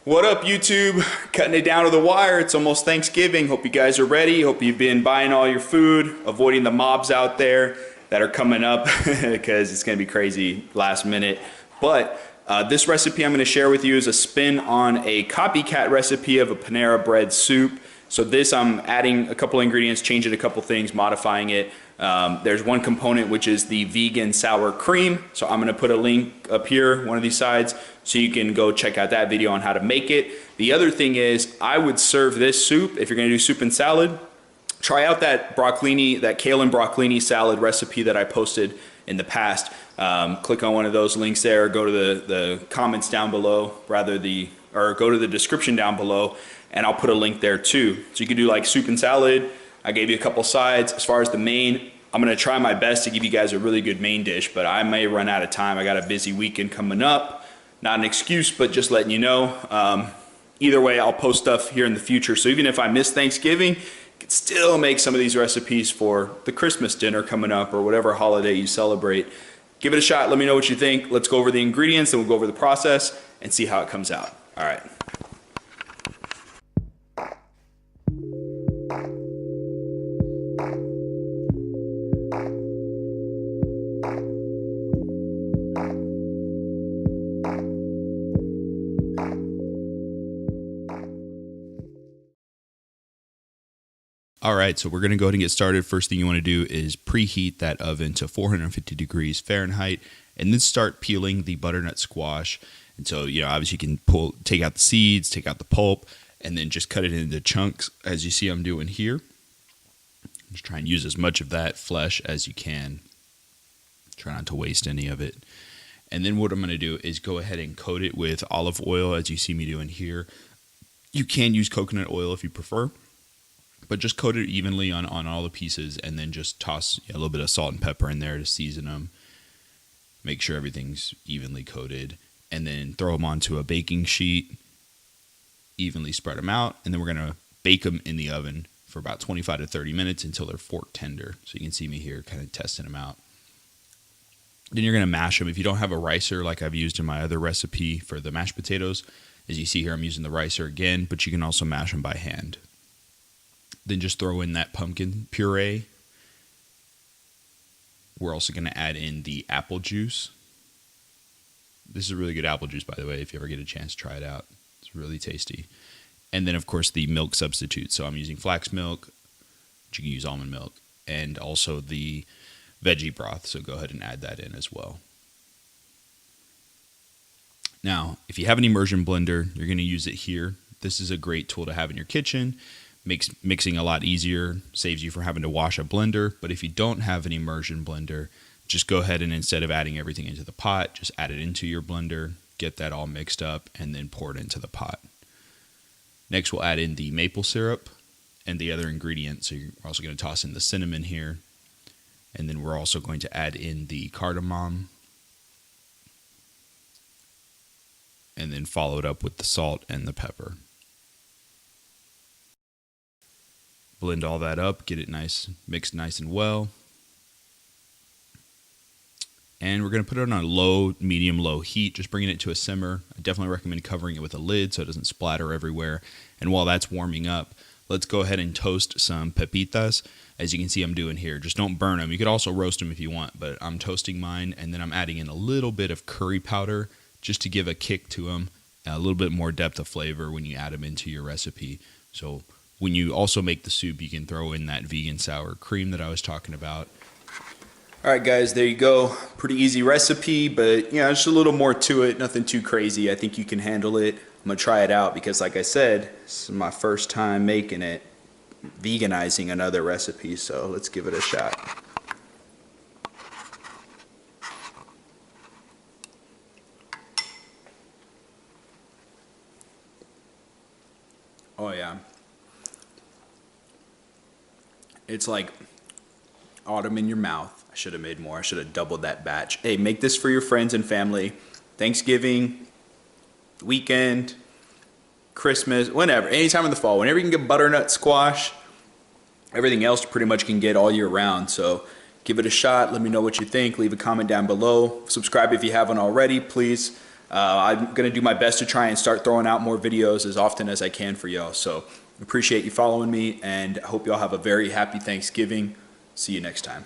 What up, YouTube? Cutting it down to the wire. It's almost Thanksgiving. Hope you guys are ready. Hope you've been buying all your food, avoiding the mobs out there that are coming up because it's going to be crazy last minute. But this recipe I'm going to share with you is a spin on a copycat recipe of a Panera Bread soup. So this, I'm adding a couple ingredients, changing a couple things, modifying it. There's one component which is the vegan sour cream. So I'm going to put a link up here, one of these sides, so you can go check out that video on how to make it. The other thing is I would serve this soup, if you're going to do soup and salad, try out that broccolini, that kale and broccolini salad recipe that I posted in the past. Click on one of those links there, go to the comments down below, or go to the description down below, and I'll put a link there too. So you can do like soup and salad. I gave you a couple sides. As far as the main, I'm gonna try my best to give you guys a really good main dish, but I may run out of time. I got a busy weekend coming up. Not an excuse, but just letting you know. Either way, I'll post stuff here in the future. So even if I miss Thanksgiving, you can still make some of these recipes for the Christmas dinner coming up or whatever holiday you celebrate. Give it a shot. Let me know what you think. Let's go over the ingredients and we'll go over the process and see how it comes out. All right. All right, so we're going to go ahead and get started. First thing you want to do is preheat that oven to 450 degrees Fahrenheit and then start peeling the butternut squash. And so, obviously you can take out the seeds, take out the pulp, and then just cut it into chunks as you see I'm doing here. Just try and use as much of that flesh as you can. Try not to waste any of it. And then what I'm going to do is go ahead and coat it with olive oil as you see me doing here. You can use coconut oil if you prefer, but just coat it evenly on all the pieces and then just toss a little bit of salt and pepper in there to season them. Make sure everything's evenly coated and then throw them onto a baking sheet, evenly spread them out, and then we're going to bake them in the oven for about 25 to 30 minutes until they're fork tender. So you can see me here kind of testing them out. Then you're going to mash them. If you don't have a ricer like I've used in my other recipe for the mashed potatoes, as you see here I'm using the ricer again, but you can also mash them by hand. Then just throw in that pumpkin puree. We're also going to add in the apple juice. This is a really good apple juice, by the way, if you ever get a chance to try it out. It's really tasty. And then, of course, the milk substitute. So I'm using flax milk, but you can use almond milk, and also the veggie broth. So go ahead and add that in as well. Now, if you have an immersion blender, you're going to use it here. This is a great tool to have in your kitchen. Makes mixing a lot easier, saves you from having to wash a blender. But if you don't have an immersion blender, just go ahead and instead of adding everything into the pot, just add it into your blender, get that all mixed up, and then pour it into the pot. Next, we'll add in the maple syrup and the other ingredients. So you're also going to toss in the cinnamon here. And then we're also going to add in the cardamom. And then follow it up with the salt and the pepper. Blend all that up, get it mixed nice and well. And we're going to put it on a low, medium, low heat, just bringing it to a simmer. I definitely recommend covering it with a lid so it doesn't splatter everywhere. And while that's warming up, let's go ahead and toast some pepitas. As you can see I'm doing here, just don't burn them. You could also roast them if you want, but I'm toasting mine, and then I'm adding in a little bit of curry powder just to give a kick to them, and a little bit more depth of flavor when you add them into your recipe. So when you also make the soup, you can throw in that vegan sour cream that I was talking about. All right, guys, there you go. Pretty easy recipe, but just a little more to it. Nothing too crazy. I think you can handle it. I'm gonna try it out because, like I said, this is my first time making it, veganizing another recipe. So let's give it a shot. Oh yeah. It's like autumn in your mouth. I should have made more. I should have doubled that batch. Hey, make this for your friends and family. Thanksgiving, weekend, Christmas, whenever, anytime in the fall. Whenever you can get butternut squash, everything else pretty much can get all year round. So give it a shot. Let me know what you think. Leave a comment down below. Subscribe if you haven't already, please. I'm going to do my best to try and start throwing out more videos as often as I can for y'all. So appreciate you following me, and hope y'all have a very happy Thanksgiving. See you next time.